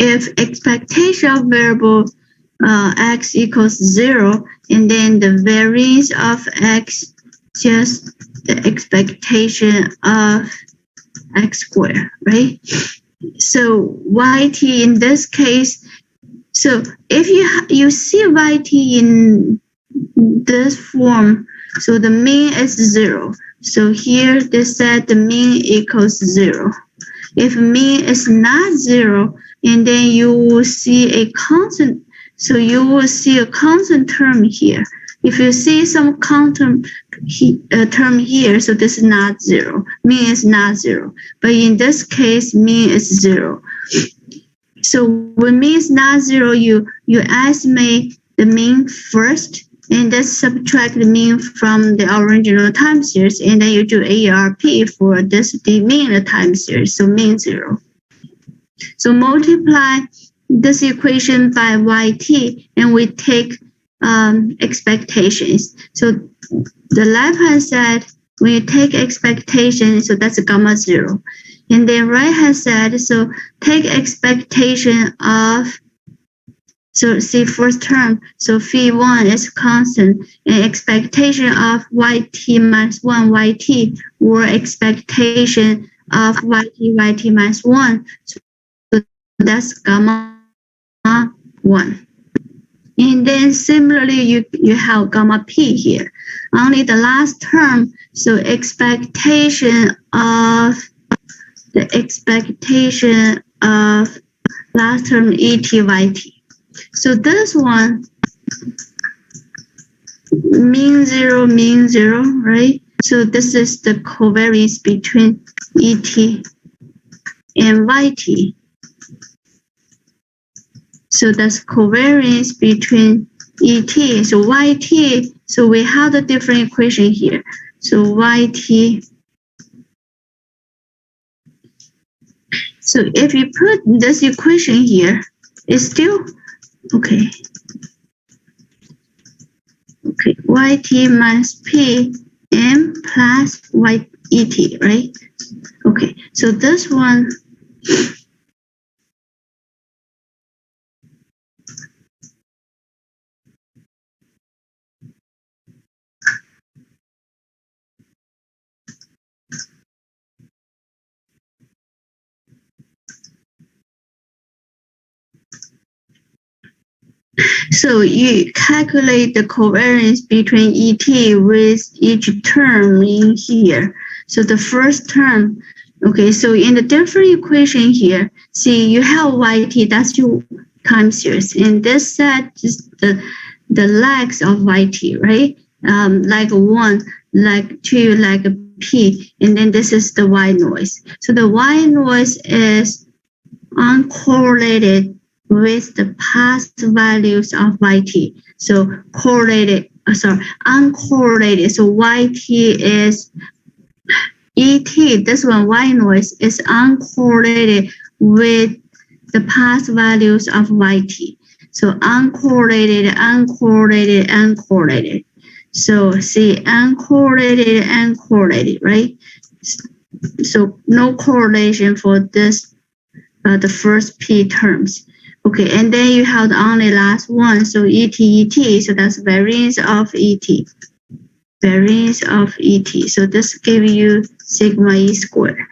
if expectation of variable x equals 0, and then the variance of x just the expectation of x squared, right? So yt in this case, so if you see yt in this form, so the mean is 0. So here they said the mean equals 0. If mean is not 0, and then you will see a constant, so you will see a constant term here. If you see some constant term here, so this is not 0. Mean is not 0. But in this case, mean is 0. So when mean is not 0, you estimate the mean first, and then subtract the mean from the original time series, and then you do ARP for this the mean time series, so mean 0. So multiply this equation by yt, and we take expectations. So the left hand side, when you take expectation, so that's gamma 0. And then right hand side, so take expectation of, so see first term, so phi1 is constant, and expectation of yt minus 1 yt, or expectation of yt minus 1, so that's gamma 1. And then similarly, you have gamma p here. Only the last term, so expectation of last term et yt. So this one, mean 0, right? So this is the covariance between et and yt. So that's covariance between et. So yt, so we have the different equation here. So yt, so if you put this equation here, it's still okay. Okay, yt minus p m plus yet, right? Okay, so this one, so you calculate the covariance between et with each term in here. So the first term, okay, so in the different equation here, see you have yt, that's your time series, and this set is the legs of yt, right? Like 1, like 2, like p, and then this is the y noise. So the y noise is uncorrelated with the past values of yt. So uncorrelated. So yt is et, this one y noise is uncorrelated with the past values of yt. So uncorrelated. So see, uncorrelated, right? So no correlation for this, the first p terms. Okay, and then you have the only last one, so et, so that's variance of et. So this gives you sigma e squared.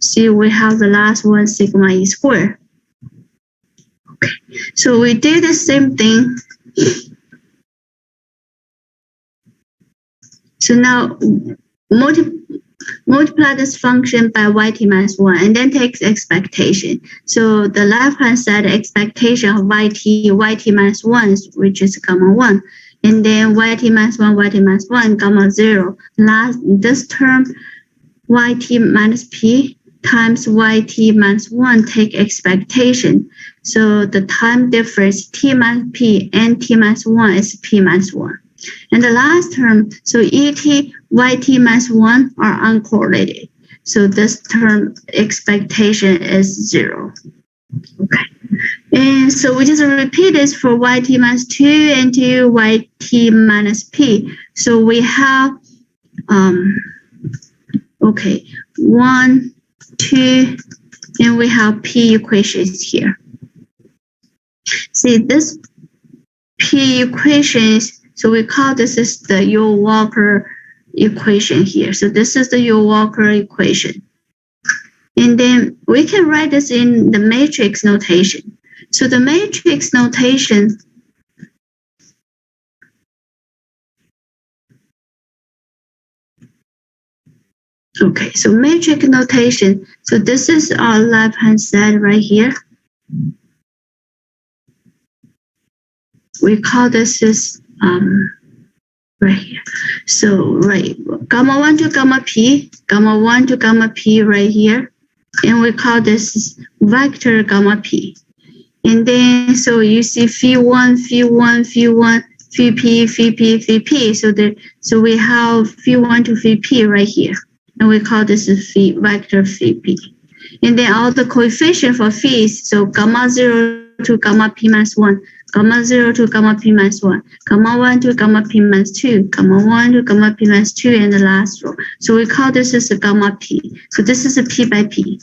See, we have the last one, sigma e squared. Okay, so we did the same thing. So now multiply this function by yt minus 1, and then take expectation. So the left-hand side expectation of yt minus 1, which is gamma 1. And then yt minus 1, gamma 0. This term, yt minus p times yt minus 1, take expectation. So the time difference, t minus p and t minus 1 is p minus 1. And the last term, so et, yt minus 1 are uncorrelated. So this term expectation is 0. Okay. And so we just repeat this for yt minus 2 and yt minus p. So we have, okay, 1, 2, and we have P equations here. See this P equations, so we call this is the Ewald-Walker equation here. So this is the Ewald-Walker equation. And then we can write this in the matrix notation. So the matrix notation, okay, so matrix notation. So this is our left-hand side right here. We call this is right here. So right, gamma 1 to gamma p, gamma 1 to gamma p right here. And we call this vector gamma p. And then, so you see phi1, phi1, phi1, phi p, phi p, phi p. So we have phi1 to phi p right here. And we call this phi vector phi p. And then all the coefficient for phis, so gamma 0 to gamma p minus 1, gamma 0 to gamma p minus 1, gamma 1 to gamma p minus 2, gamma 1 to gamma p minus 2, and the last row. So we call this as a gamma p. So this is a p by p.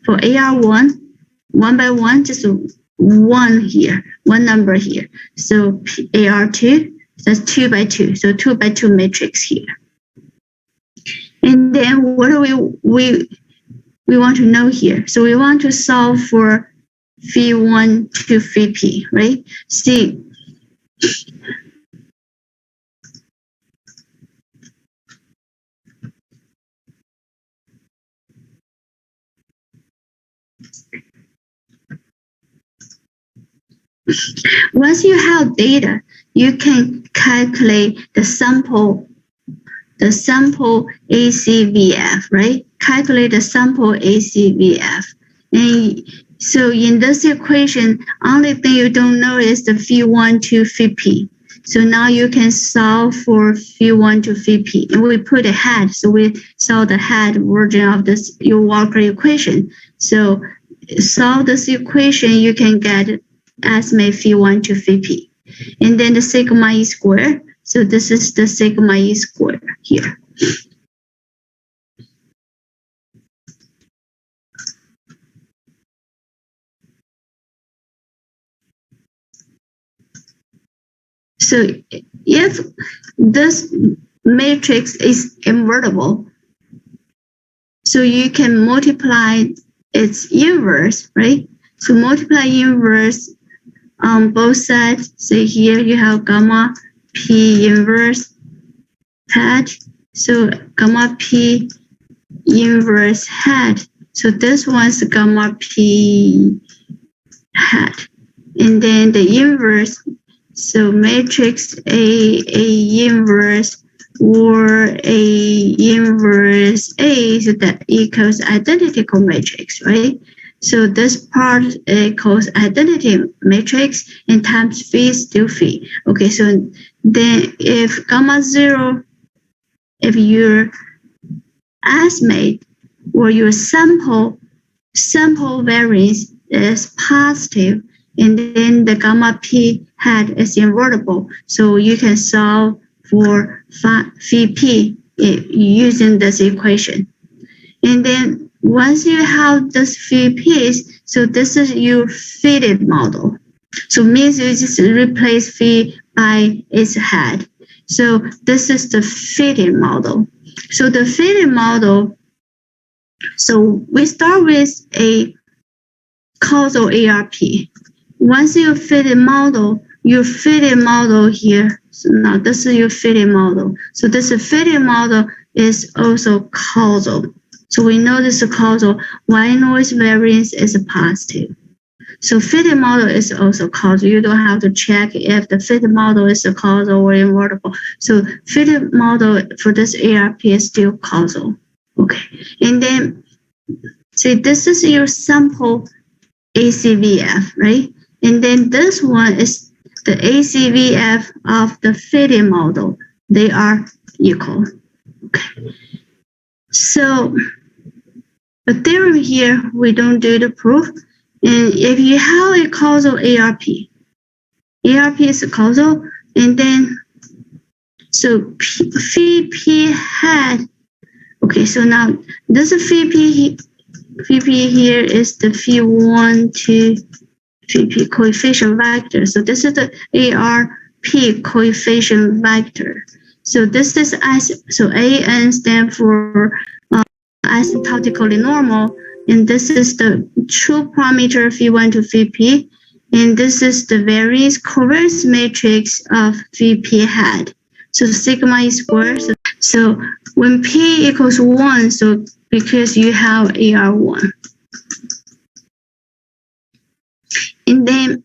For AR1, 1 by 1, just 1 here, 1 number here. So AR2, that's 2 by 2. So 2 by 2 matrix here. And then what do we want to know here? So we want to solve for phi1 to phi p, right? See, once you have data, you can calculate the sample ACVF, right? Calculate the sample ACVF. And so in this equation, only thing you don't know is the phi1 to phi p. So now you can solve for phi1 to phi p. And we put a head, so we saw the head version of this Ewald-Walker equation. So solve this equation, you can get estimate phi1 to phi p. And then the sigma e squared. So this is the sigma e squared here. So if this matrix is invertible, so you can multiply its inverse, right? So multiply inverse on both sides. So here you have gamma p inverse hat. So gamma p inverse hat. So this one's gamma p hat. And then the inverse, so matrix A inverse or A inverse A, so that equals identical matrix, right? So this part equals identity matrix and times phi still phi. Okay, so then if gamma 0, if your estimate or your sample variance is positive, and then the gamma p hat is invertible, so you can solve for phi p using this equation. And then once you have this phi p's, so this is your fitted model. So means you just replace phi by its head. So this is the fitted model. So the fitted model, so we start with a causal ARP. Once you fit a model, your fitted model here. So now this is your fitted model. So this fitted model is also causal. So we know this is causal. Y noise variance is positive. So fitted model is also causal. You don't have to check if the fitted model is a causal or invertible. So fitted model for this ARP is still causal. Okay, and then see this is your sample ACVF, right? And then this one is the ACVF of the fitted model. They are equal. Okay. So the theorem here, we don't do the proof. And if you have a causal ARP is a causal, and then so phi p hat. Okay, so now this phi p VP here is the V1 to VP coefficient vector. So this is the ARP coefficient vector. So this is so AN stands for asymptotically normal, and this is the true parameter V1 to VP, and this is the variance covariance matrix of VP hat. So sigma is squared. So when P equals 1, so because you have AR1. And then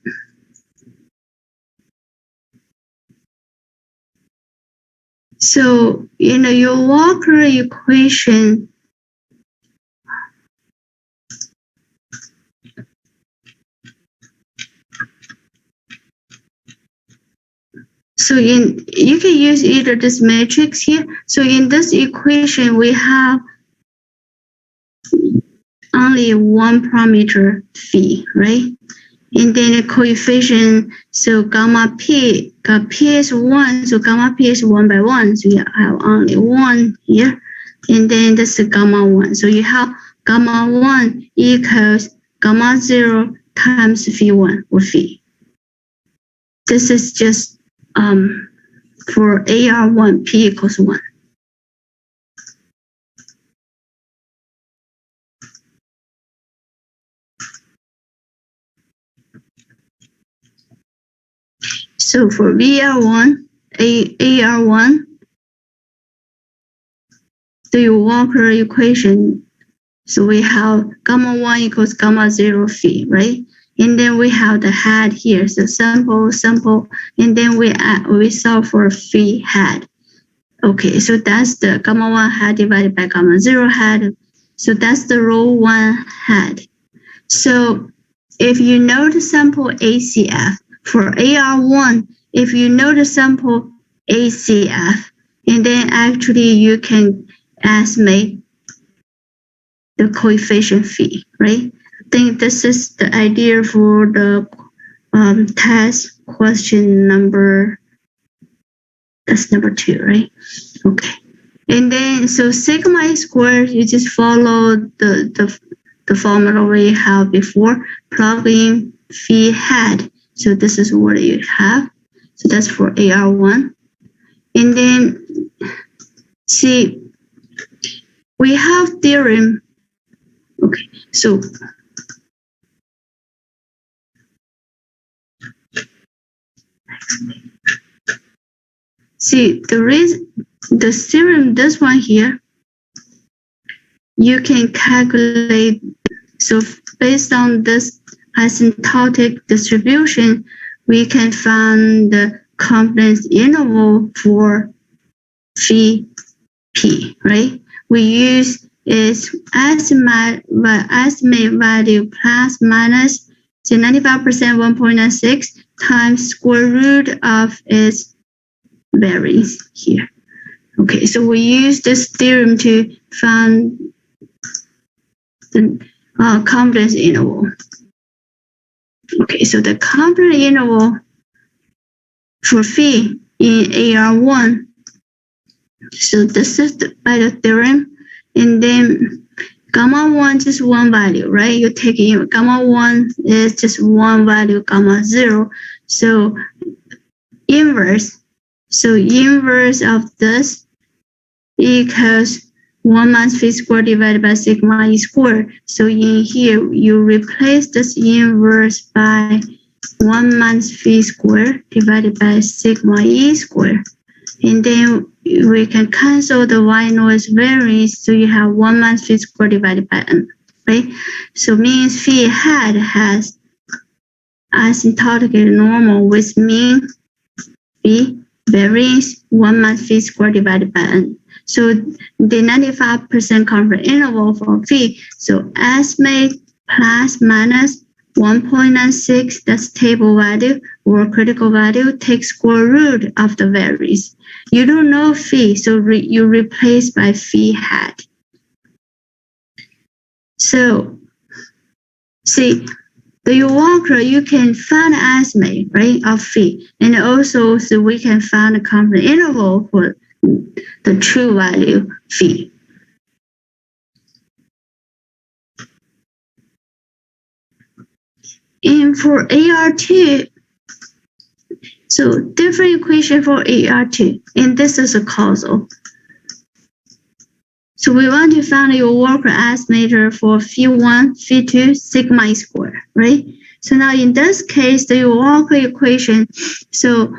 so your Walker equation, so you can use either this matrix here. So in this equation we have only one parameter phi, right? And then the coefficient, so gamma p is 1, so gamma p is 1 by 1, so you have only 1 here. And then this is gamma 1. So you have gamma 1 equals gamma 0 times phi1 or phi. This is just for AR1, p equals 1. So for VR1, AR1, the Walker equation, so we have gamma 1 equals gamma 0 phi, right? And then we have the hat here, so sample, and then we solve for phi hat. Okay, so that's the gamma 1 hat divided by gamma 0 hat. So that's the row 1 hat. So if you know the sample ACF, for AR1, if you know the sample ACF, and then actually you can estimate the coefficient phi, right? I think this is the idea for the test question number, that's number 2, right? Okay. And then, so sigma is squared, you just follow the formula we have before, plug in phi hat. So this is what you have. So that's for AR1. And then, see, we have theorem. Okay, so see, the theorem, this one here, you can calculate. So based on this asymptotic distribution, we can find the confidence interval for phi p, right? We use its estimate value plus minus 95% 1.96 times square root of its variance here. Okay, so we use this theorem to find the confidence interval. Okay, so the confidence interval for phi in AR1, so this is by the theorem, and then gamma 1 just one value, right? You take in gamma 1 is just one value, gamma 0. So inverse of this equals 1 minus phi squared divided by sigma e squared. So in here, you replace this inverse by 1 minus phi squared divided by sigma e squared. And then we can cancel the white noise variance, so you have 1 minus phi squared divided by n, right? So means phi hat has asymptotically normal with mean phi variance 1 minus phi squared divided by n. So the 95% confidence interval for phi, so estimate plus minus 1.96, that's table value or critical value, take square root of the variance. You don't know phi, so you replace by phi hat. So see, the Walker, you can find an estimate, right, of phi, and also so we can find a confidence interval for the true value phi. And for AR2, so different equation for AR2, and this is a causal. So we want to find your Walker estimator for phi1, phi2, sigma square, right? So now in this case, the Walker equation, so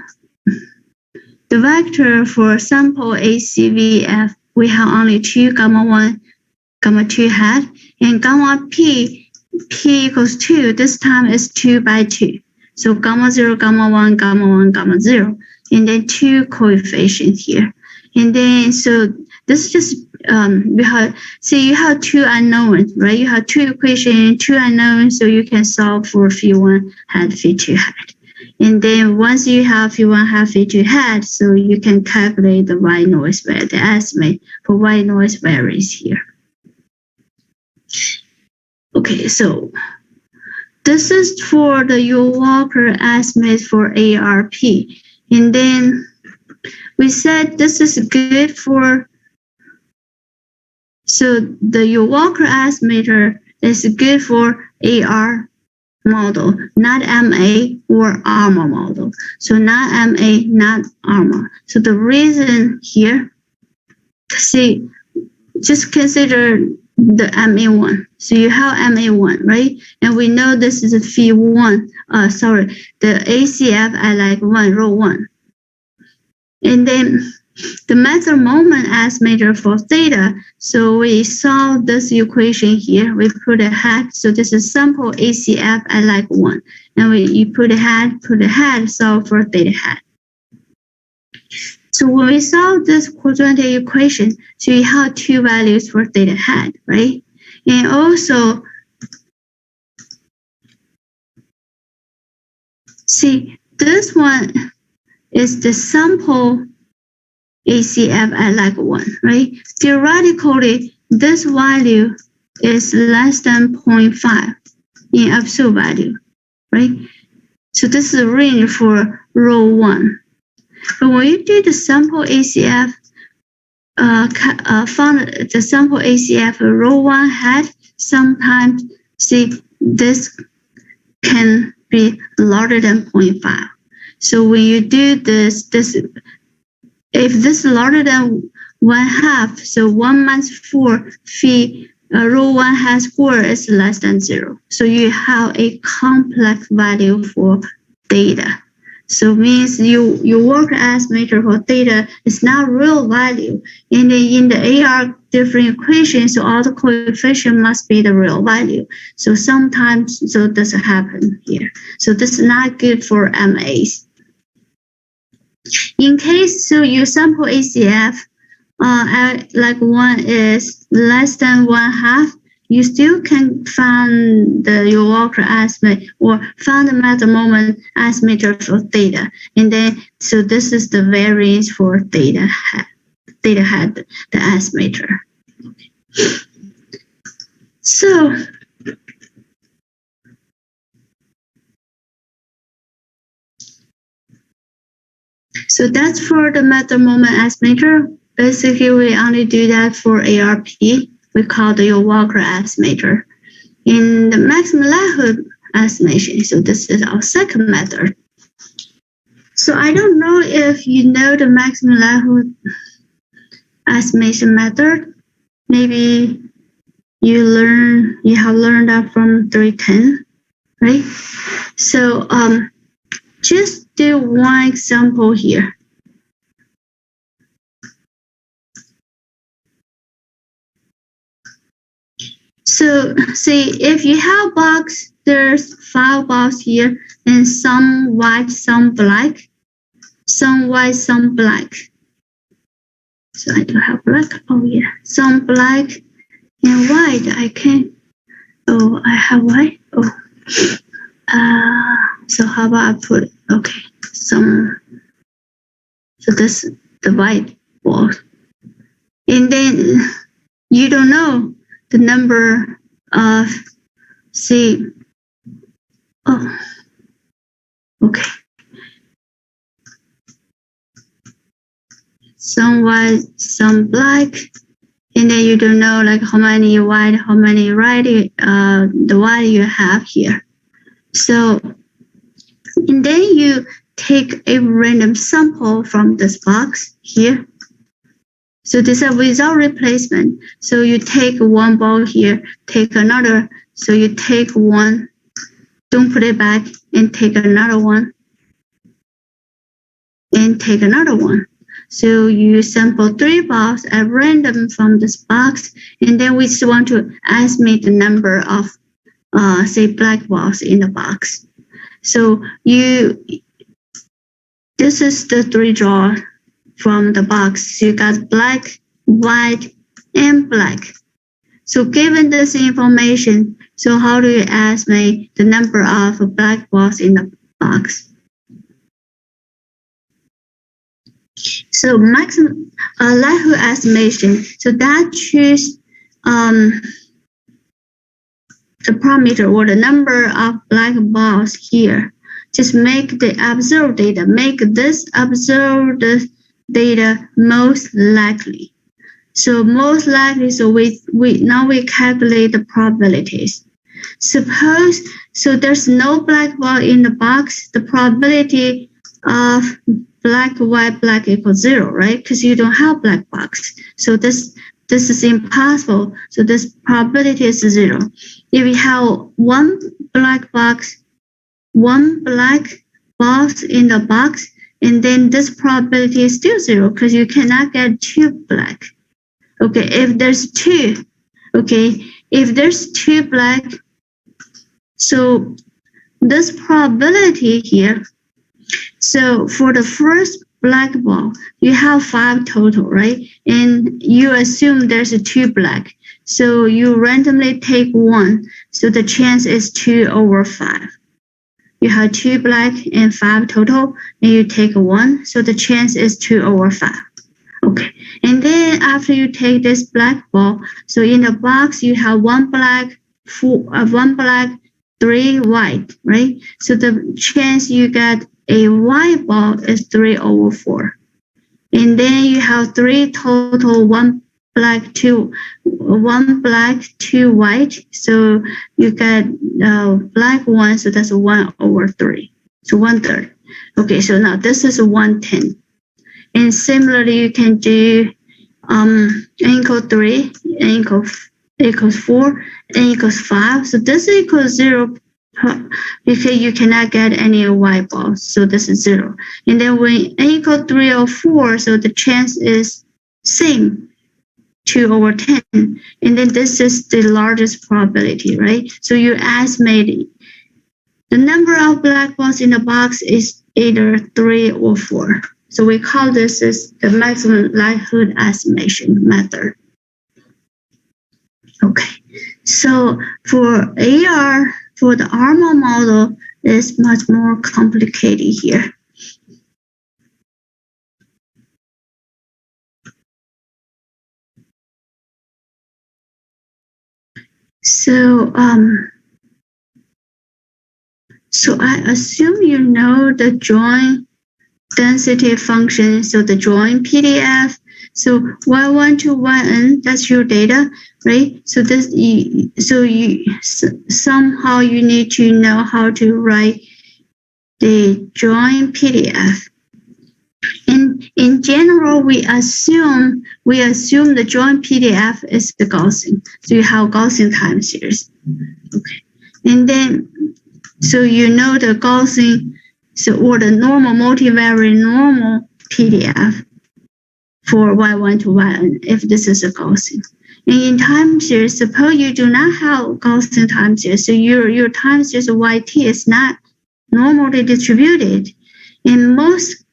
the vector for sample ACVF, we have only 2, gamma 1, gamma 2 hat, and gamma P equals 2, this time is 2 by 2. So gamma 0, gamma 1, gamma 1, gamma 0, and then 2 coefficients here. And then, so this is just, we have, say you have 2 unknowns, right? You have 2 equations, 2 unknowns, so you can solve for phi1 hat, phi2 hat. And then once you have phi1 hat, phi2 hat, so you can calculate the white noise variance, the estimate for white noise variance here. Okay, so this is for the Walker estimate for ARP. And then we said this is good for, so the Walker estimator is good for AR model, not MA or ARMA model. So not MA, not ARMA. So the reason here, see, just consider the MA1. So you have MA1, right? And we know this is a phi1, the ACF at like 1, rho 1. And then the maximum moment estimator for theta. So we solve this equation here. We put a hat. So this is sample ACF at like 1. And you put a hat, solve for theta hat. So when we solve this quadratic equation, so you have 2 values for theta hat, right? And also, see, this one is the sample ACF at like 1, right? Theoretically, this value is less than 0.5 in absolute value, right? So this is a range for rho 1. But when you do the sample ACF, found the sample ACF rho 1 hat, sometimes, see, this can be larger than 0.5. So when you do this, if this is larger than 1/2, so 1 minus 4 phi rho 1 hat square is less than 0. So you have a complex value for theta. So means your Walker estimator for theta is not real value. And in the AR different equations, so all the coefficient must be the real value. So sometimes, so this happen here. So this is not good for MAs. In case, so your sample ACF at like 1 is less than 1/2, you still can find your Walker estimate or find the maximum moment estimator for theta. And then, so this is the variance for theta hat, the estimator. So, that's for the maximum moment estimator. Basically, we only do that for ARP. We call your Walker estimator. In the maximum likelihood estimation, so this is our second method. So I don't know if you know the maximum likelihood estimation method. Maybe you have learned that from 310, right? So just do one example here. So see, if you have box, there's 5 boxes here, and some white, some black, some white, some black. So I don't have black. Oh yeah, some black and white. I can. Oh, I have white. Oh. So how about I put okay some. So this is the white box, and then you don't know the number of, see, oh, okay. Some white, some black, and then you don't know like how many white, how many red, the white you have here. So, and then you take a random sample from this box here. So this is without replacement. So you take one ball here, take another. So you take one, don't put it back, and take another one, and take another one. So you sample 3 balls at random from this box, and then we just want to estimate the number of, say, black balls in the box. So this is the 3 draw from the box. You got black, white, and black. So given this information, so how do you estimate the number of black balls in the box? So maximum likelihood estimation. So that choose the parameter or the number of black balls here. Just make the observed data, make this observed data most likely. So most likely, so we calculate the probabilities. Suppose, so there's no black ball in the box, the probability of black, white, black equals 0, right? Because you don't have black box. So this is impossible. So this probability is 0. If you have one black box in the box, and then this probability is still 0 because you cannot get 2 black. Okay, if there's 2 black, so this probability here, so for the first black ball, you have 5 total, right? And you assume there's a 2 black. So you randomly take 1. So the chance is 2/5. You have 2 black and 5 total, and you take 1. So the chance is 2/5. Okay, and then after you take this black ball, so in the box you have 1 black, 3 white, right? So the chance you get a white ball is 3/4. And then you have 3 total, 1 black, 2 white. So you get black 1, so that's 1/3. So 1/3. Okay, so now this is 1/10. And similarly, you can do n equals 3, n equals 4, n equals 5. So this equals 0 because you cannot get any white balls. So this is 0. And then when n equals 3 or 4, so the chance is same, 2/10. And then this is the largest probability, right? So you estimate the number of black balls in the box is either 3 or 4. So we call this is the maximum likelihood estimation method. Okay, so for AR, for the ARMA model, is much more complicated here. So I assume you know the joint density function, so the joint PDF. So y1 to yn, that's your data, right? So somehow you need to know how to write the joint PDF. In general, we assume the joint PDF is the Gaussian. So you have Gaussian time series. Okay, and then so you know the Gaussian. So, or the normal multivariate normal PDF for y1 to yn, if this is a Gaussian. And in time series, suppose you do not have Gaussian time series, so your time series yt is not normally distributed. In most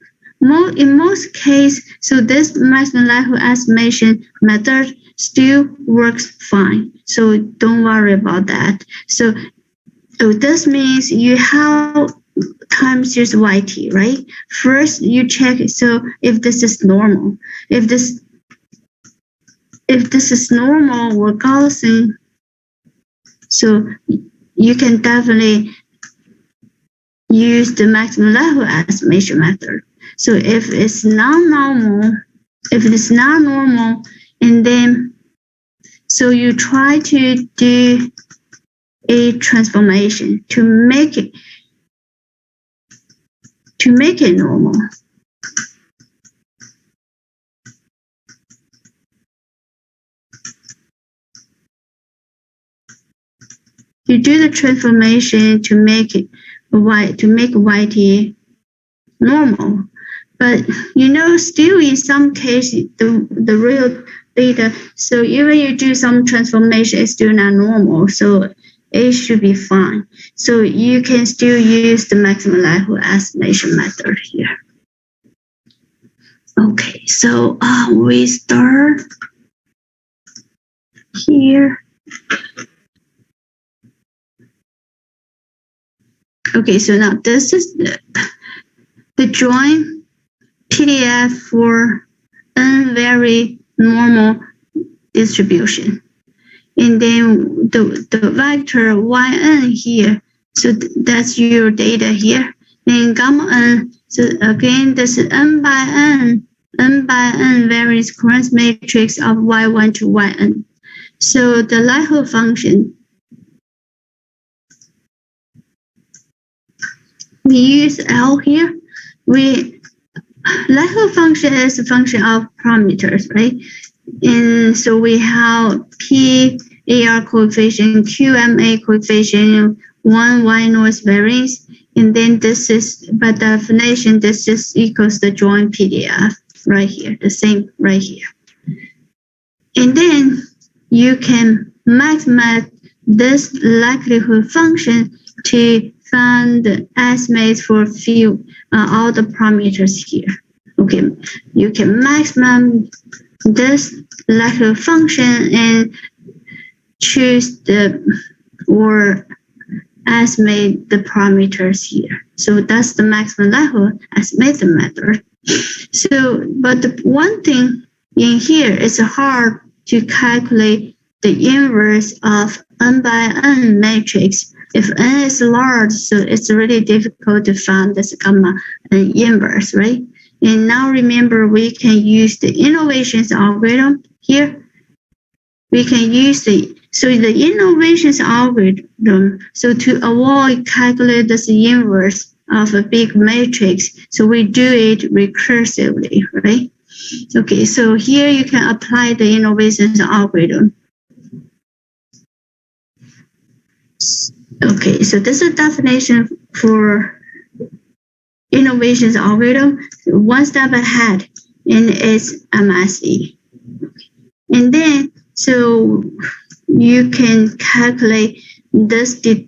cases, so this maximum likelihood estimation method still works fine. So don't worry about that. So this means you have time series yt, right? First, you check so if this is normal. If this is normal or Gaussian, so you can definitely use the maximum likelihood estimation method. So if it's not normal, and then so you try to do a transformation to make it normal. You do the transformation to make YT normal. But still in some cases, the real data, so even you do some transformation, it's still not normal. So it should be fine. So you can still use the maximum likelihood estimation method here. Okay, so we start here. Okay, so now this is the joint PDF for very normal distribution. And then the vector yn here, so that's your data here. And gamma n, so again, this is n by n variance current matrix of y1 to yn. So the likelihood function, we use L here. Likelihood function is a function of parameters, right? And so we have P AR coefficient, QMA coefficient, 1 Y noise variance, and then this is, by definition, this just equals the joint PDF right here, the same right here. And then you can maximize this likelihood function to find the estimates for all the parameters here. Okay, you can maximum this likelihood function and choose or estimate the parameters here. So that's the maximum likelihood estimation method. So, but the one thing in here is hard to calculate the inverse of n by n matrix. If n is large, so it's really difficult to find this gamma inverse, right? And now remember, we can use the innovations algorithm here. We can use the innovations algorithm. So to avoid calculate this inverse of a big matrix, so we do it recursively, right? Okay, so here you can apply the innovations algorithm. Okay, so this is a definition for innovations algorithm, one step ahead, and it's MSE. And then, so you can calculate this. This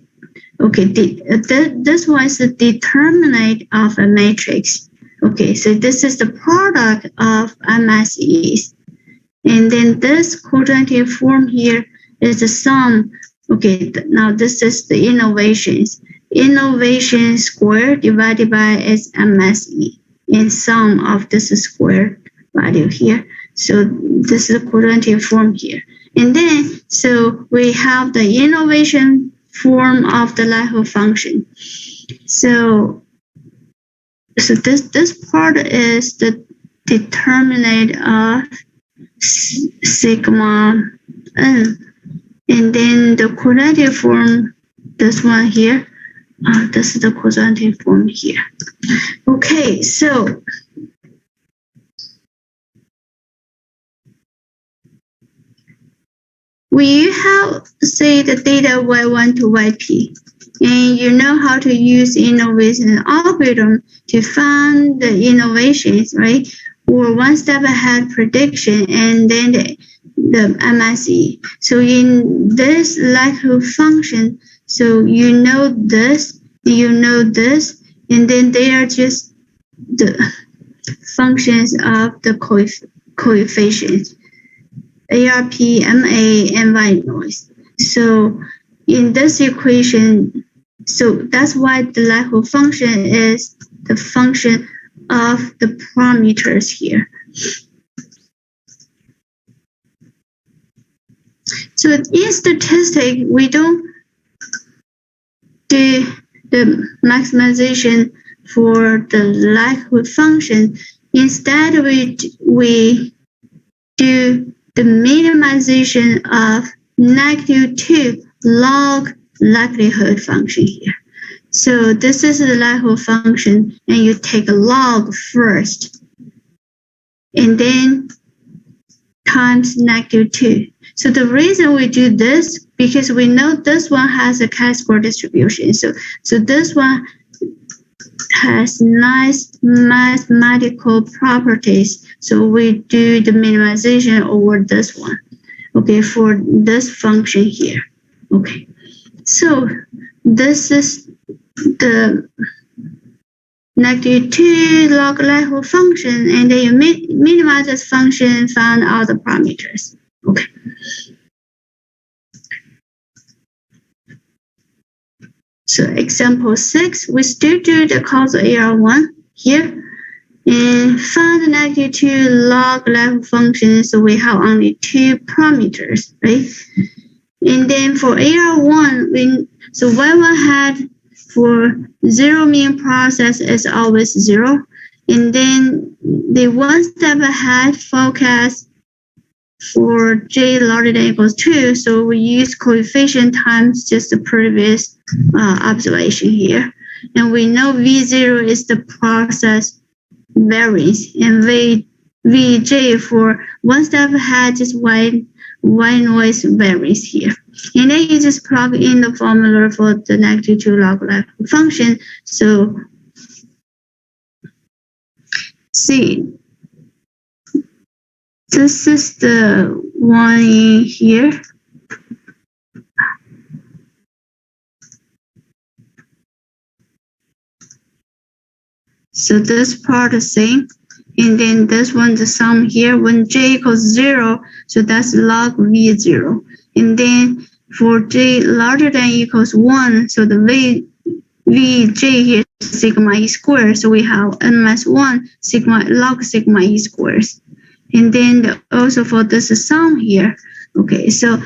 one is the determinant of a matrix. Okay, so this is the product of MSEs. And then this quadratic form here is the sum. Okay, now this is the innovations. Innovation squared divided by its MSE, and sum of this square value here. So this is the quadratic form here. And then, so we have the innovation form of the likelihood function. So this part is the determinant of sigma n. And then the quadratic form, this one here, this is the quadratic form here. Okay, so we have, say, the data y1 to yp, and you know how to use innovation algorithm to find the innovations, right? Or one step ahead prediction, and then the MSE. So in this likelihood function, so you know this, and then they are just the functions of the coefficients, ARP, MA, and Y noise. So in this equation, so that's why the likelihood function is the function of the parameters here. So in statistics, we don't do the maximization for the likelihood function. Instead, we do the minimization of -2 log likelihood function here. So this is the likelihood function, and you take a log first, and then times -2. So the reason we do this, because we know this one has a chi-square distribution. So this one has nice mathematical properties. So we do the minimization over this one, okay, for this function here. Okay, so this is the -2 log likelihood function, and then you minimize this function, find all the parameters. Okay. So example 6, we still do the causal AR1 here, and find the -2 log likelihood function. So we have only 2 parameters, right? And then for AR1, so Y1 hat for 0 mean process is always 0. And then the one step ahead forecast for J larger than equals 2. So we use coefficient times just the previous observation here. And we know V0 is the process variance, and Vj for one step ahead just Y noise variance here. And then you just plug in the formula for the -2 log likelihood function. So see, this is the one in here. So this part the same. And then this one, the sum here, when j equals 0, so that's log V0. And then for j larger than equals 1, so the Vj here is sigma e squared. So we have n minus 1 log sigma e squares. And then also for this sum here, okay, so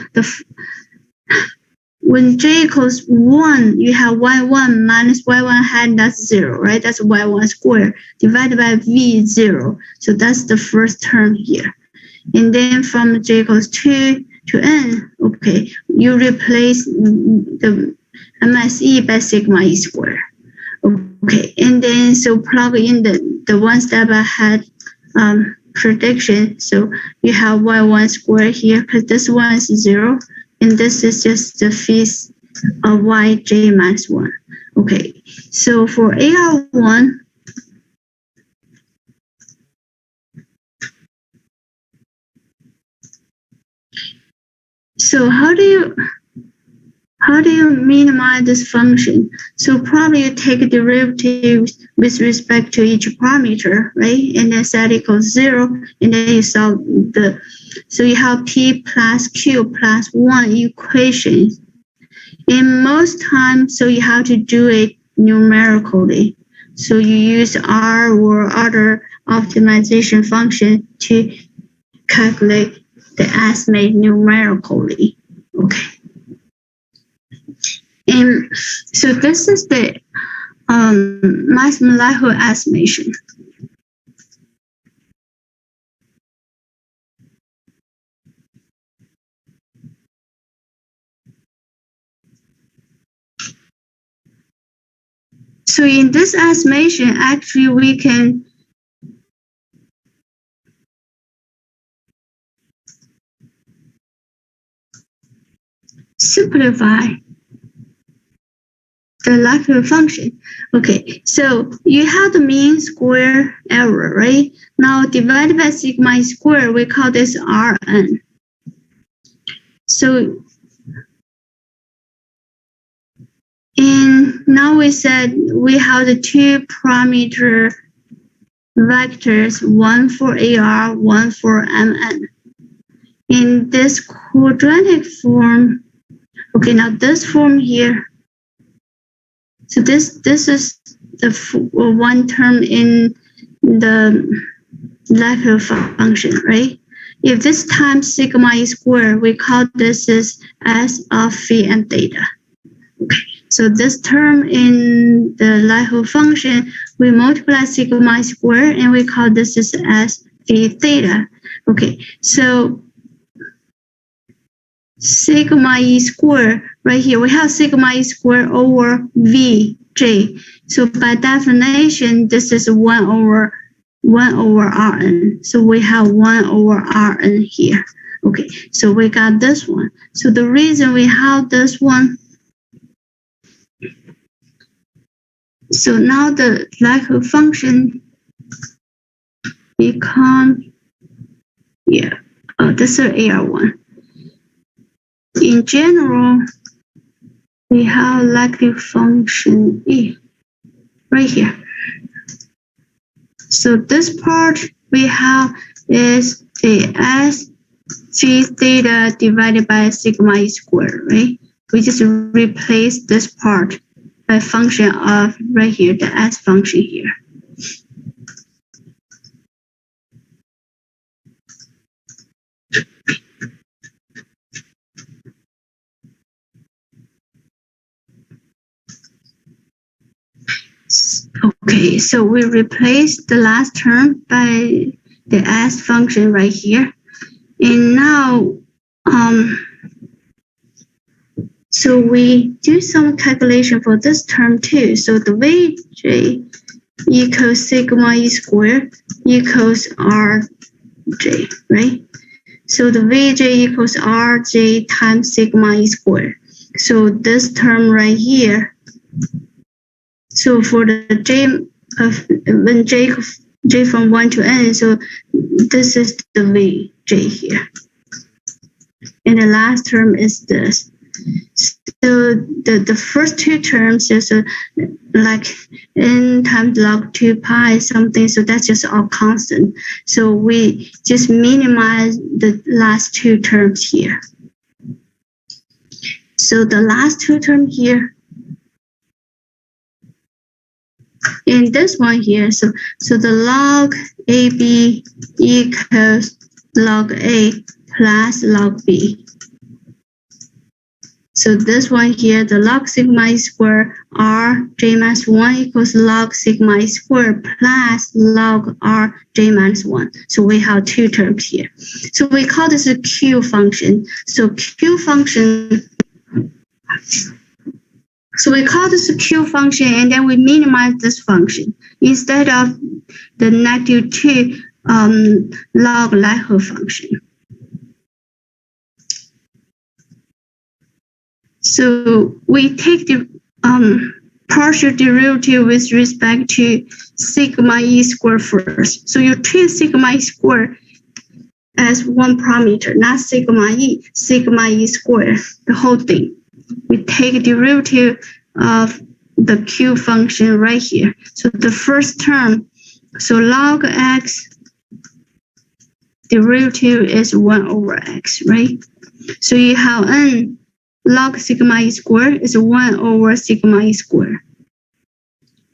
when j equals 1, you have y1 minus y1 hat, that's 0, right? That's y1 squared divided by v0. So that's the first term here. And then from j equals 2 to n, okay, you replace the MSE by sigma e squared. Okay, and then so plug in the one step ahead prediction. So you have y1 squared here because this one is 0. And this is just the phase of yj minus 1. Okay, so for AR1, so how do you minimize this function? So probably you take a derivative with respect to each parameter, right? And then set equals 0, and then you solve so you have p plus q plus 1 equation. And most times, so you have to do it numerically. So you use R or other optimization function to calculate the estimate numerically. Okay. And so this is the maximum likelihood estimation. So in this estimation, actually we can simplify the likelihood function. Okay, so you have the mean square error, right? Now divided by sigma e squared, we call this Rn. So, and now we said we have the 2 parameter vectors, one for AR, one for MN. In this quadratic form, okay, now this form here, so this is the one term in the likelihood function, right? If this times sigma e squared, we call this as S of phi and theta. Okay, so this term in the likelihood function, we multiply sigma e squared, and we call this as S phi theta. Okay, so sigma e square. Right here, we have sigma e square over Vj. So by definition, this is 1 over Rn. So we have 1 over Rn here. Okay, so we got this one. So the reason we have this one, so now the likelihood function become, yeah, this is AR1. In general, we have likelihood function E right here. So this part we have is the S G theta divided by sigma e squared, right? We just replace this part by function of right here, the S function here. Okay, so we replace the last term by the S function right here. And now, so we do some calculation for this term too. So the Vj equals sigma e squared equals Rj, right? So the Vj equals Rj times sigma e squared. So this term right here, so for the j of when j from 1 to n, so this is the Vj here. And the last term is this. So the first two terms is like n times log 2 pi something, so that's just all constant. So we just minimize the last two terms here. So the last two terms here, in this one here, so the log AB equals log A plus log B. So this one here, the log sigma e squared R j minus 1 equals log sigma e squared plus log R j minus 1. So we have two terms here. So we call this a Q function. So Q function, so we call this a Q function, and then we minimize this function instead of the -2 log likelihood function. So we take the partial derivative with respect to sigma e squared first. So you treat sigma e squared as one parameter, not sigma e squared, the whole thing. We take a derivative of the Q function right here. So the first term, so log x derivative is 1 over x, right? So you have n log sigma e squared is 1 over sigma e squared.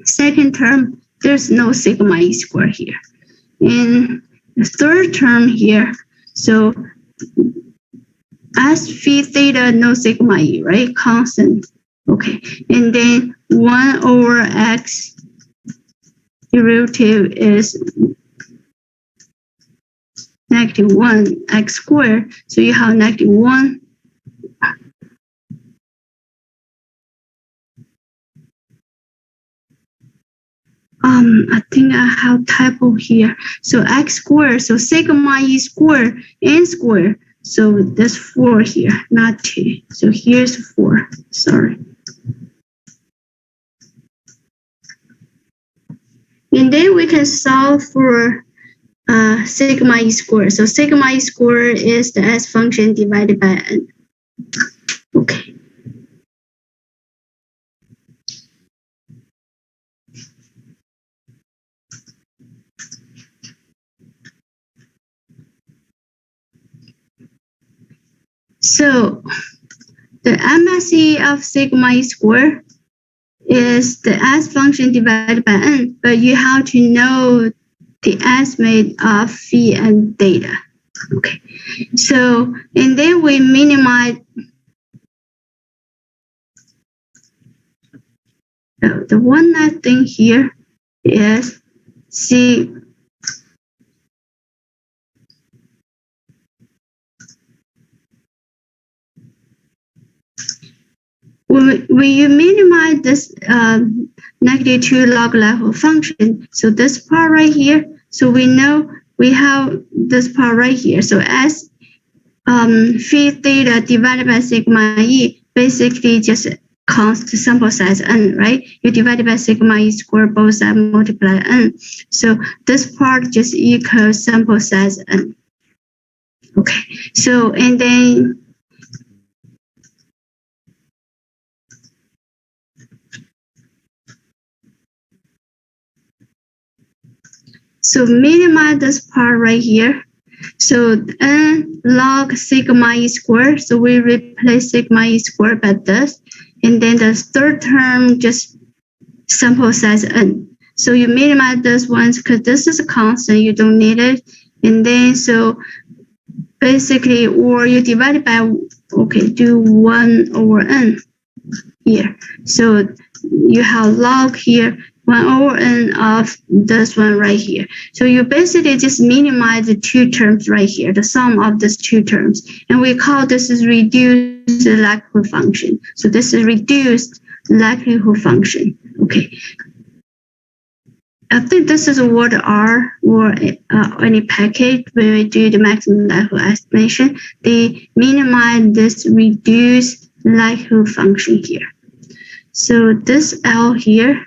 Second term, there's no sigma e squared here. In the third term here, so S phi theta, no sigma e, right? Constant. Okay. And then 1 over x derivative is -1 x squared. So you have -1. I think I have typo here. So x squared, so sigma e squared, n squared. So that's 4 here, not 2. So here's 4, sorry. And then we can solve for sigma e squared. So sigma e squared is the S function divided by n. Okay. So the MSE of sigma e squared is the S function divided by n, but you have to know the estimate of phi and theta. Okay, so and then we minimize the one nice thing here is see when you minimize this negative 2 log likelihood function, so this part right here, so we know we have this part right here. So as phi theta divided by sigma e basically just counts the sample size n, right? You divide by sigma e squared, both sides multiply n. So this part just equals sample size n. Okay, so and then so minimize this part right here. So n log sigma e squared. So we replace sigma e squared by this. And then the third term just sample size n. So you minimize this one because this is a constant, you don't need it. And then so basically, or you divide it by, okay, do 1 over n here. So you have log here, 1 over n of this one right here. So you basically just minimize the two terms right here, the sum of these two terms. And we call this is reduced likelihood function. So this is reduced likelihood function. Okay. I think this is what R or any package when we do the maximum likelihood estimation, they minimize this reduced likelihood function here. So this L here,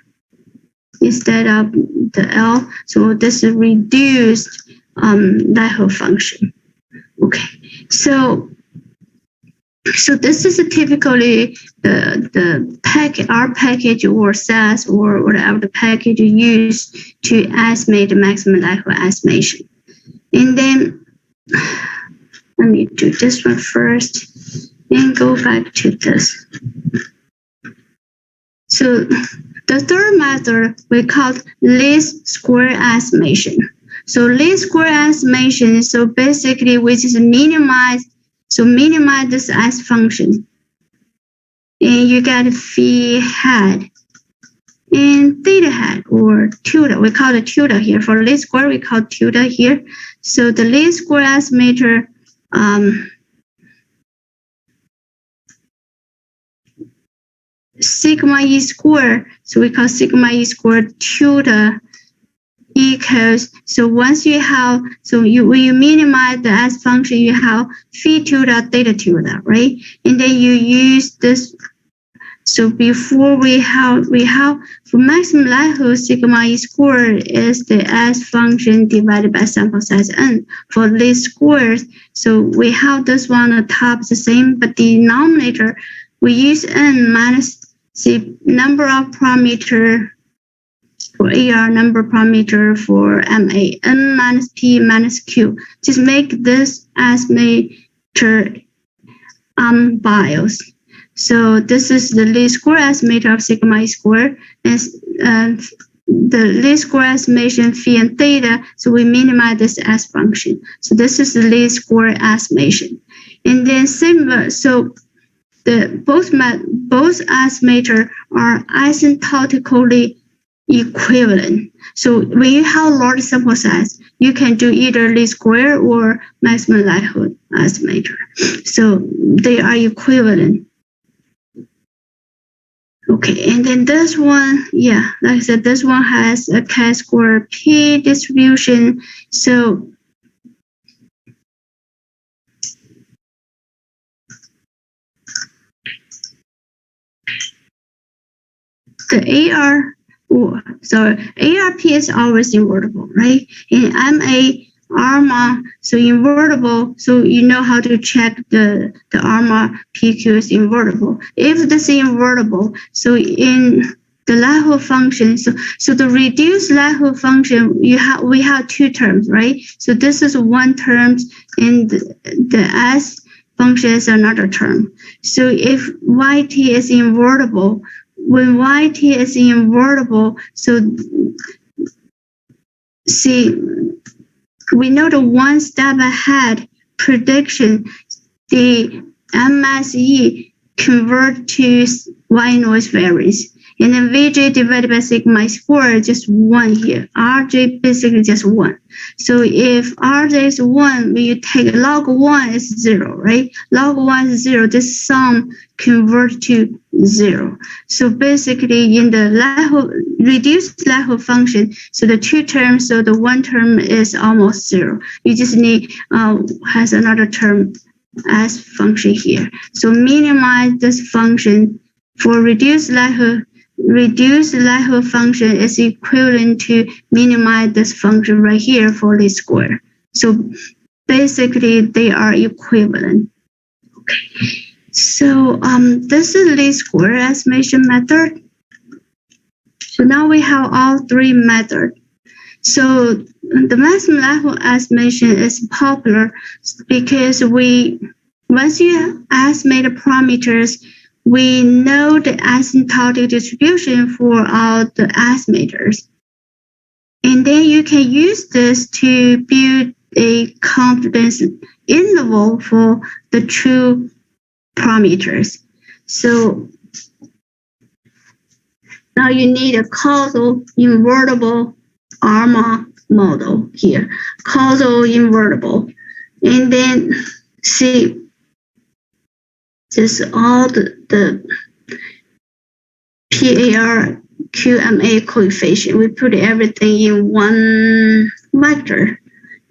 instead of the L, so this is reduced likelihood function. Okay, so this is typically the package, R package or SAS or whatever the package you use to estimate the maximum likelihood estimation. And then let me do this one first and go back to this. So the third method we call least square estimation. So least square estimation, so basically we just minimize this S function. And you get phi hat and theta hat or tilde. We call it tilde here. For least square, we call tilde here. So the least square estimator, sigma e squared, so we call sigma e squared tilde equals, so once you have, so when you minimize the S function, you have phi tilde theta tilde, right? And then you use this. So before we have for maximum likelihood, sigma e squared is the S function divided by sample size n. For least squares, so we have this one on top the same, but the denominator, we use n minus the number of parameter for AR, number parameter for MA, n minus p minus q. Just make this estimator unbiased. So this is the least square estimator of sigma e squared, and the least square estimation phi and theta. So we minimize this S function. So this is the least square estimation. And then similar, so both estimator are asymptotically equivalent. So when you have large sample size, you can do either least square or maximum likelihood estimator. So they are equivalent. Okay, and then this one, yeah, like I said, this one has a chi-square P distribution. So the ARP is always invertible, right? In MA, ARMA, so invertible, so you know how to check the ARMA PQ is invertible. If this is invertible, so in the likelihood function, so the reduced likelihood function, we have two terms, right? So this is one term, and the S function is another term. So if YT is invertible, when YT is invertible, so see, we know the one step ahead prediction, the MSE convert to Y noise variance. And then Vj divided by sigma squared, just 1 here. Rj basically just 1. So if Rj is 1, when you take log 1 is 0, right? Log 1 is 0, this sum converts to 0. So basically in the reduced likelihood function, so the two terms, so the one term is almost 0. You just need, has another term as function here. So minimize this function for reduced likelihood function is equivalent to minimize this function right here for least square. So basically they are equivalent. Okay. So this is least square estimation method. So now we have all three methods. So the maximum likelihood estimation is popular because once you estimate the parameters, we know the asymptotic distribution for all the estimators. And then you can use this to build a confidence interval for the true parameters. So now you need a causal invertible ARMA model here, causal invertible. And then see, just all the PAR QMA coefficient. We put everything in one vector.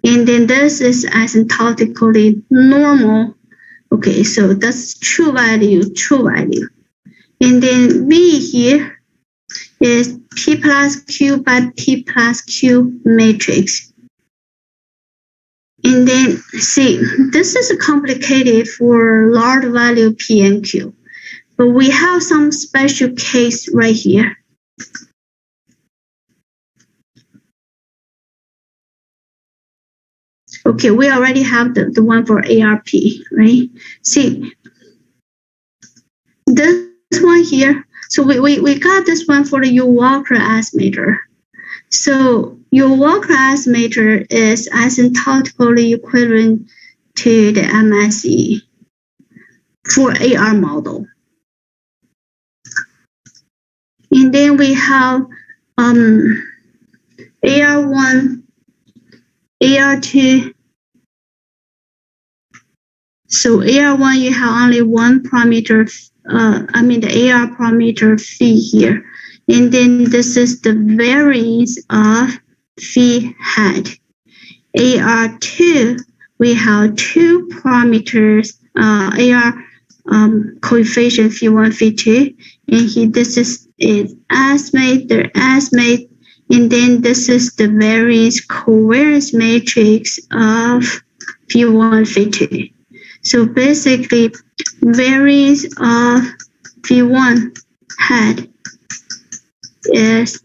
And then this is asymptotically normal. Okay, so that's true value. And then V here is P plus Q by P plus Q matrix. And then see, this is complicated for large value P and Q, but we have some special case right here. Okay, we already have the one for ARP, right? See, this one here, so we got this one for the U-Walker estimator. So your Walker estimator is asymptotically equivalent to the MSE for AR model. And then we have AR1, AR2. So AR1, you have only one parameter, the AR parameter phi here. And then this is the variance of phi hat. AR2, we have two parameters, AR coefficient phi1, phi2. And here, this is its estimate, and then this is the variance covariance matrix of phi1, phi2. So basically, variance of phi1 hat is,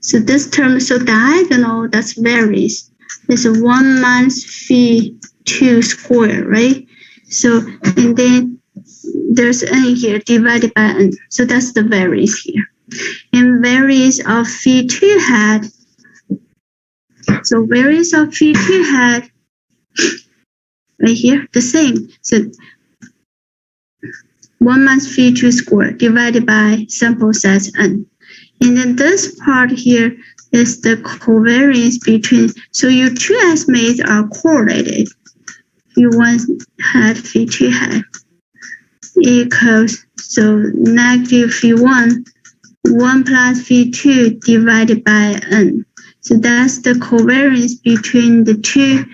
so this term is so diagonal, that's variance. It's 1 minus phi2 squared, right? So, and then there's n here divided by n. So that's the variance here. And variance of phi2 hat, so variance of phi2 hat, right here, the same. So 1 minus phi2 squared divided by sample size n. And then this part here is the covariance between, so your two estimates are correlated. Phi1 hat, phi2 hat equals, so negative phi1, 1 plus phi2 divided by n. So that's the covariance between the two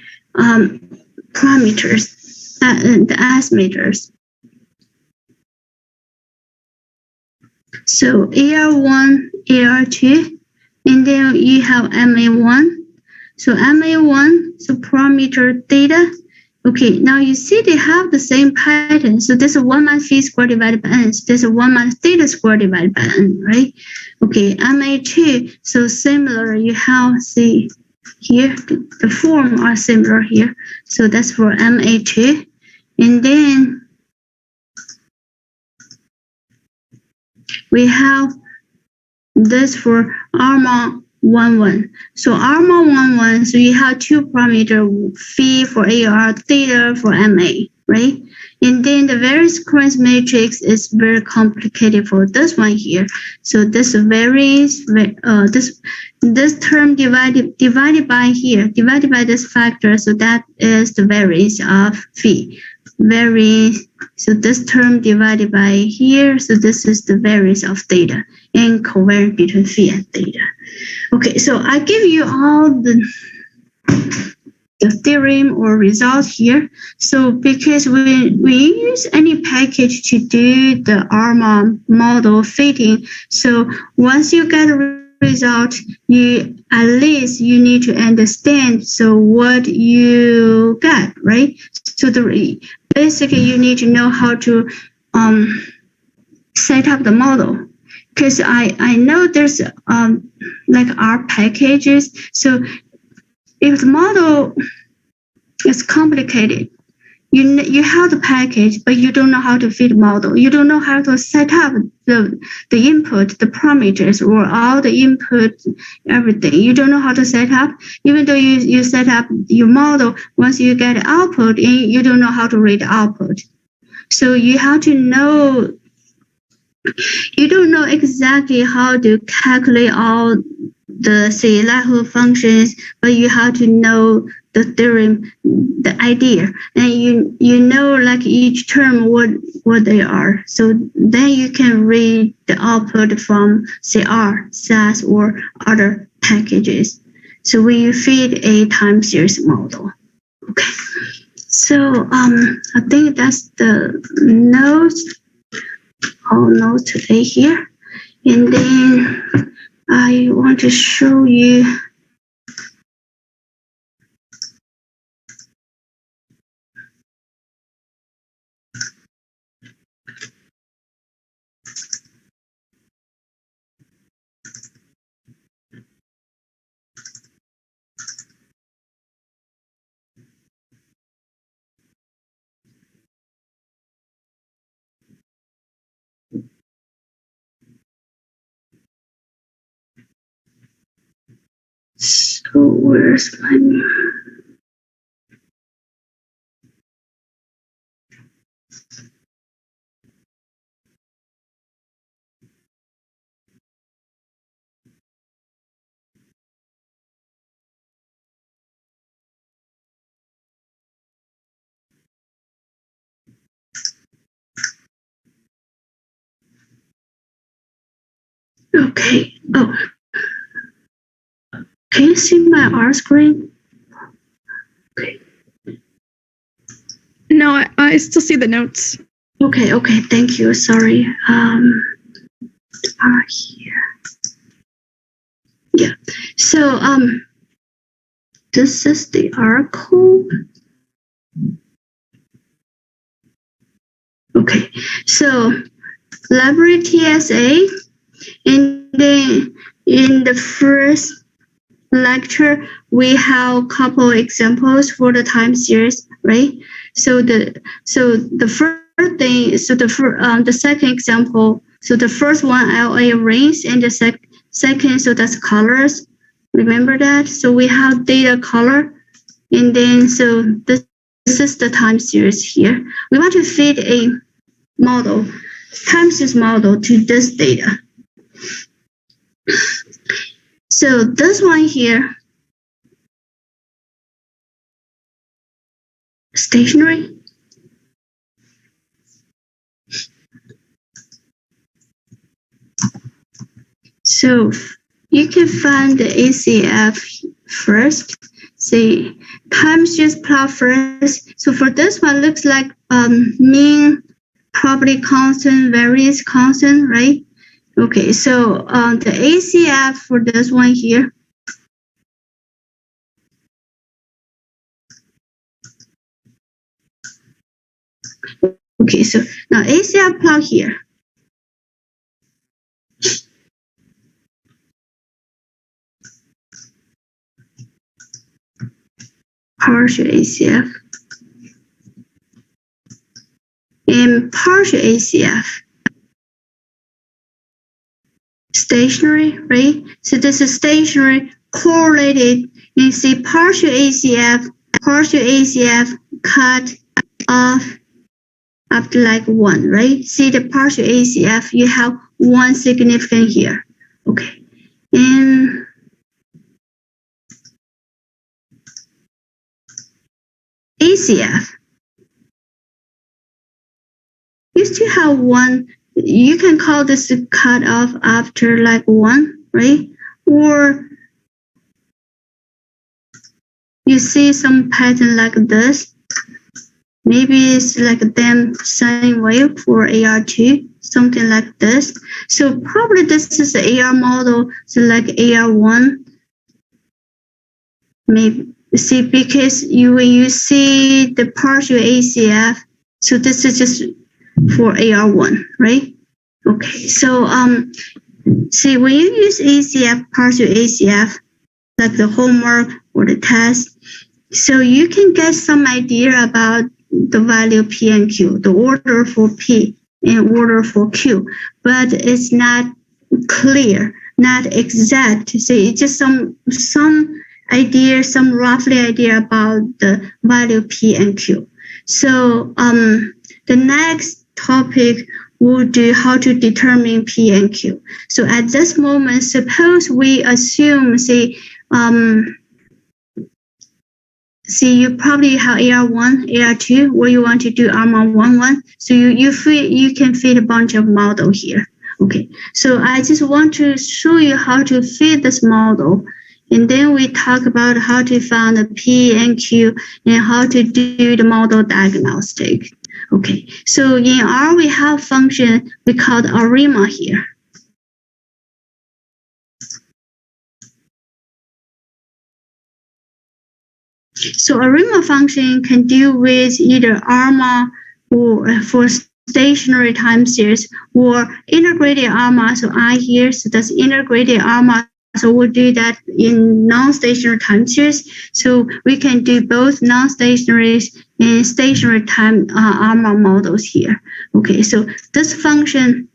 parameters, the estimators. So AR1, AR2, and then you have MA1. So MA1, so parameter theta. Okay, now you see they have the same pattern. So this is 1 minus phi squared divided by n. So this is 1 minus theta squared divided by n, right? Okay, MA2, so similar. You have, see here, the form are similar here. So that's for MA2. And then we have this for ARMA 11. So ARMA 11, so you have two parameters, phi for AR, theta for MA. right? And then the variance occurrence matrix is very complicated for this one here. So this variance, this term divided by here, divided by this factor, so that is the variance of phi. So this term divided by here, so this is the variance of theta and covariance between phi and theta. Okay, so I give you all the theorem or result here. So because we use any package to do the ARMA model fitting, so once you get a result, you at least you need to understand so what you get, right? So basically you need to know how to set up the model. Because I know there's like R packages. So if the model is complicated, you have the package, but you don't know how to fit the model. You don't know how to set up the input, the parameters, or all the input, everything. You don't know how to set up. Even though you set up your model, once you get output, you don't know how to read the output. So you have to know. You don't know exactly how to calculate all the say likelihood functions, but you have to know the theorem, the idea, and you know like each term what they are. So then you can read the output from say R, SAS, or other packages. So when you feed a time series model, okay. So I think that's the notes. All notes today here, and then I want to show you so where's my okay. Oh, can you see my R screen? Okay. No, I still see the notes. Okay, thank you. Sorry. R here. Yeah. So this is the R code. Okay. So library TSA, and then in the first lecture we have a couple examples for the time series, right? So the first thing, so the second example, so the first one LA range, and the second, so that's colors. Remember that? So we have data color, and then so this is the time series here. We want to fit a model, time series model, to this data. So this one here, stationary. So you can find the ACF first. Say time series plot first. So for this one, looks like mean probability constant, variance constant, right? Okay, so the ACF for this one here. Okay, so now ACF plot here. Partial ACF and partial ACF. Stationary, right? So this is stationary correlated. You see partial ACF cut of up to like 1, right? See the partial ACF, you have 1 significant here. Okay. And ACF, you still have 1. You can call this a cutoff after like 1, right? Or you see some pattern like this. Maybe it's like a damn sine wave for AR2, something like this. So probably this is the AR model, so like AR1. Maybe see, because when you see the partial ACF, so this is just for AR1, right? Okay, so see, when you use ACF, partial ACF, like the homework or the test, so you can get some idea about the value P and Q, the order for P and order for Q, but it's not clear, not exact. So it's just some idea, some roughly idea about the value P and Q. So the next topic will do how to determine P and Q. So at this moment, suppose we assume, say, you probably have AR1, AR2, where you want to do ARMA 1-1. So you can fit a bunch of model here. Okay, so I just want to show you how to fit this model. And then we talk about how to find the P and Q and how to do the model diagnostic. Okay, so in R, we have function we called ARIMA here. So ARIMA function can deal with either ARMA or for stationary time series or integrated ARMA. So I here, so that's integrated ARMA. So we'll do that in non-stationary time series. So we can do both non-stationary and stationary time ARMA models here. Okay, so this function,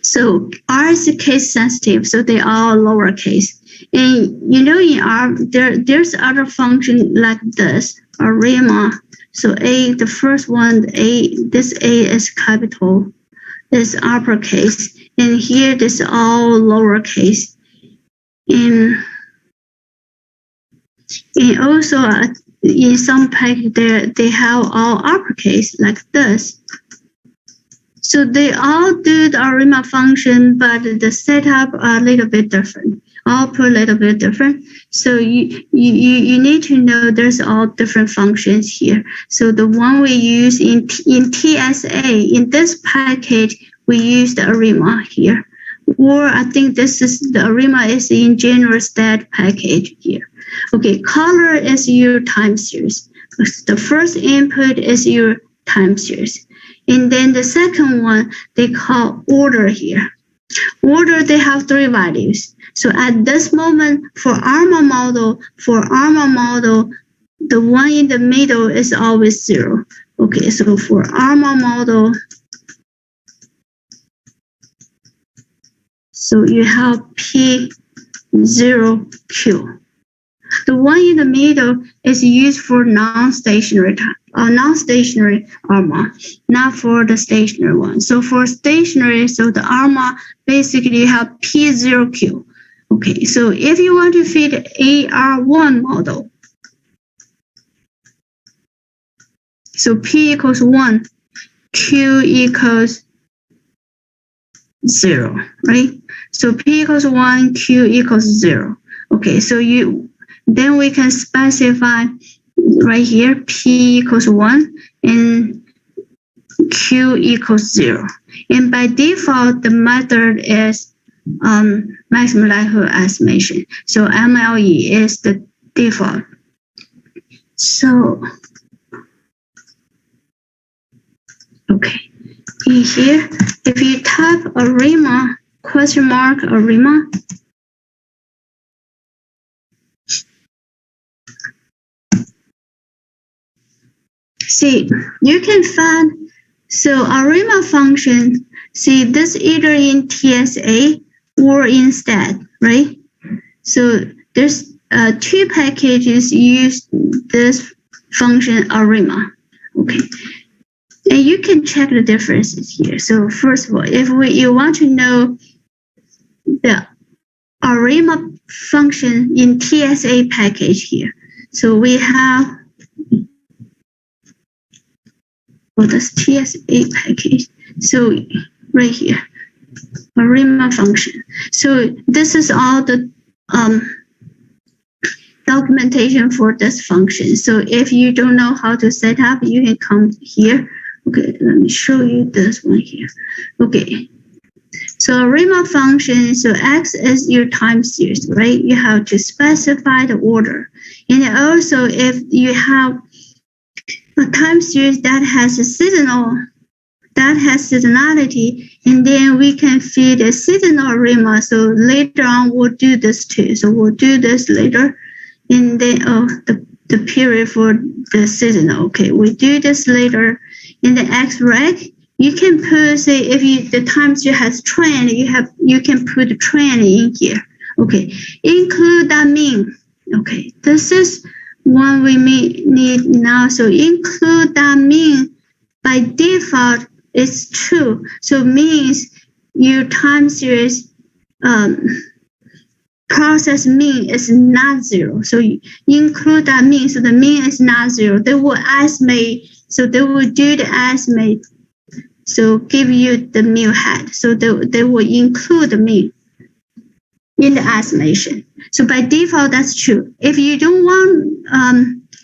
so R is case sensitive, so they are lowercase. And you know, in R, there's other function like this, ARIMA. So A, the first one, this A is capital, is uppercase, and here this is all lowercase. And also in some package they have all uppercase like this. So they all do the ARIMA function, but the setup are a little bit different. Output a little bit different. So you need to know there's all different functions here. So the one we use in TSA, in this package, we use the ARIMA here. Or I think this is the ARIMA is in general stat package here. Okay, color is your time series. The first input is your time series. And then the second one, they call order here. Order, they have 3 values. So at this moment, for ARMA model, the one in the middle is always 0. Okay, so for ARMA model, so you have P0Q. The one in the middle is used for non-stationary time, non-stationary ARMA, not for the stationary one. So for stationary, so the ARMA, basically you have P0Q. Okay, so if you want to fit AR1 model, so P equals 1, Q equals 0, right? So P equals 1, Q equals 0. Okay, so then we can specify right here, P equals 1 and Q equals 0. And by default, the method is maximum likelihood estimation. So MLE is the default. So, okay, in here, if you type ARIMA, question mark ARIMA, see, you can find, so ARIMA function, see this either in TSA or in STAT, right? So there's 2 packages use this function ARIMA. Okay. And you can check the differences here. So first of all, if you want to know the ARIMA function in TSA package here. So we have this TSA package. So right here, ARIMA function. So this is all the documentation for this function. So if you don't know how to set up, you can come here. Okay, let me show you this one here. Okay. So ARIMA function, so X is your time series, right? You have to specify the order. And also if you have a time series that has a seasonality, and then we can feed a seasonal ARIMA. So later on we'll do this too. So we'll do this later. And then the period for the seasonal. Okay, we do this later. In the XREG, you can put, say, if the time series has trend, you can put the trend in here. Okay, include that mean. Okay, this is one we need now. So include that mean by default is true. So means your time series process mean is not zero. So you include that mean. So the mean is not zero. They will estimate. So they will do the estimate. So give you the mu hat. So they will include the mean in the estimation. So by default, that's true. If you don't want,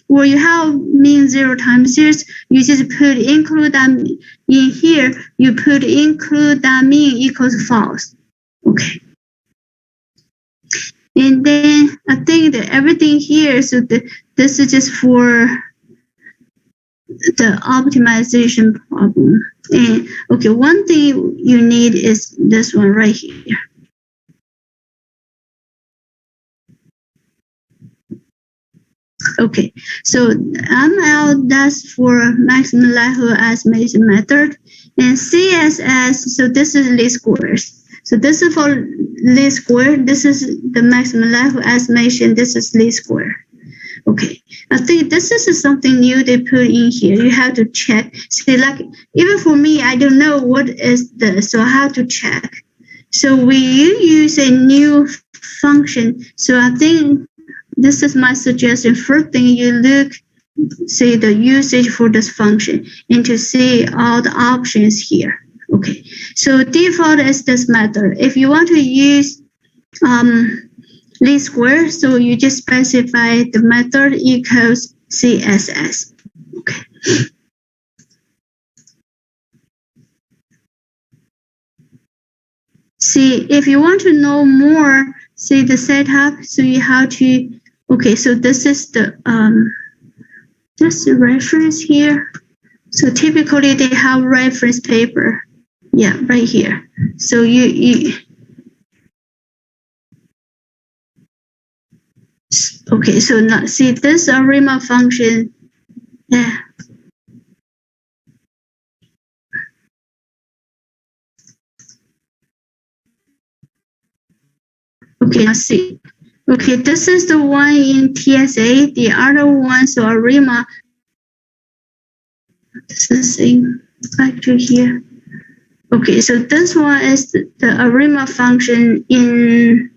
or you have mean zero time series, you just put include that in here. You put include that mean equals false. Okay. And then I think that everything here, so this is just for the optimization problem. And okay, one thing you need is this one right here. Okay, so ML, that's for maximum likelihood estimation method. And CSS, so this is least squares. So this is for least square. This is the maximum likelihood estimation. This is least square. Okay, I think this is something new they put in here. You have to check. See, like even for me, I don't know what is this, so I have to check. So we use a new function. So I think this is my suggestion. First thing you look, see the usage for this function and to see all the options here. Okay, so default is this method. If you want to use least square, so you just specify the method equals CSS. Okay. See, if you want to know more, see the setup, so you have to, okay, so this is the just the reference here. So typically they have reference paper. Yeah, right here. So you okay, so now see this ARIMA function. Yeah. Okay, let's see. Okay, this is the one in TSA. The other one, so ARIMA. This is in factory here. Okay, so this one is the ARIMA function in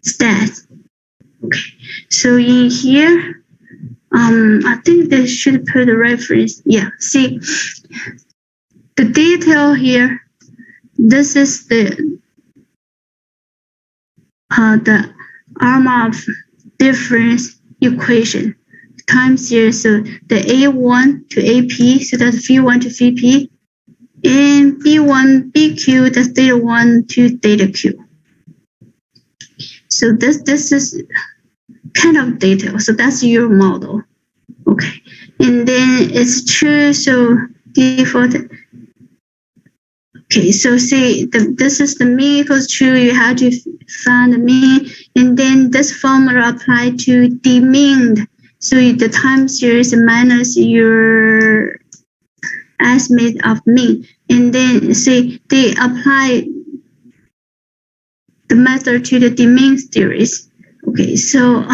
stats. Okay, so in here, I think they should put a reference. Yeah, see the detail here. This is the ARMA difference equation time series. So the A1 to AP, so that's V1 to VP, and B1 BQ, that's theta 1 to theta Q. So this is kind of detail. So that's your model. Okay, and then it's true. So default. Okay, so see, this is the mean equals true. You have to find the mean, and then this formula applied to the mean. So the time series minus your estimate of mean, and then see they apply the method to the mean series. Okay, so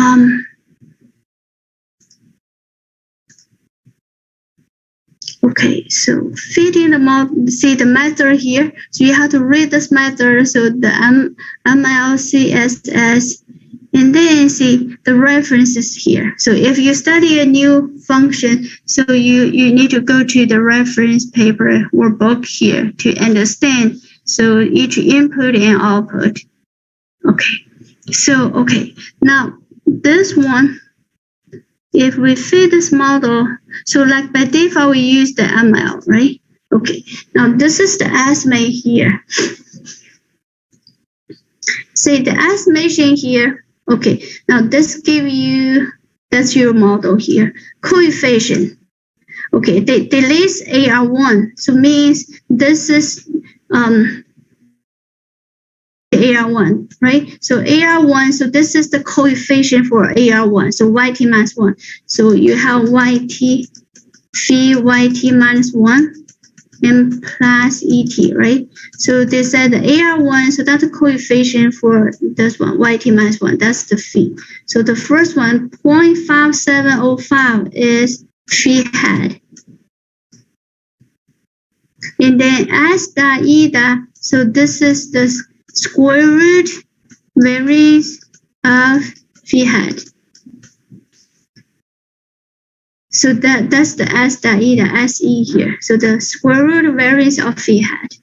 Okay, so fitting the model, see the method here. So you have to read this method. So the MLCSS, and then see the references here. So if you study a new function, so you need to go to the reference paper or book here to understand. So each input and output. Okay, so okay, now this one, if we fit this model, so like by default, we use the ML, right? Okay, now this is the estimate here. Say the estimation here. Okay, now this give you, that's your model here. Coefficient. Okay, they list AR1, so means this is AR1, right? So AR1, so this is the coefficient for AR1, so YT minus 1. So you have YT, phi YT minus 1, and plus ET, right? So they said the AR1, so that's the coefficient for this one, YT minus 1, that's the phi. So the first one, 0.5705 is phi hat. And then S dot E dot, so this is the square root variance of phi hat. So that's the S dot E dot SE here. So the square root variance of phi hat.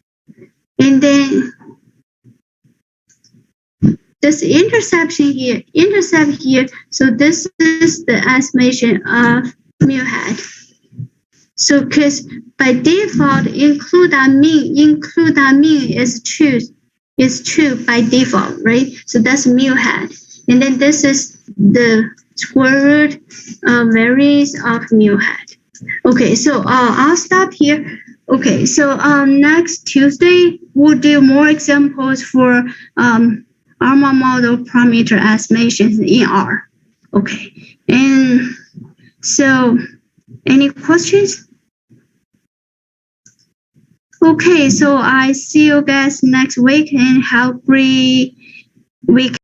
And then this intercept here, so this is the estimation of mu hat. So because by default, include our mean is true by default, right? So that's mu hat. And then this is the square root variance of mu hat. Okay, so I'll stop here. Okay, so next Tuesday, we'll do more examples for ARMA model parameter estimations in R. Okay, and so any questions? Okay, so I see you guys next week and have a great week.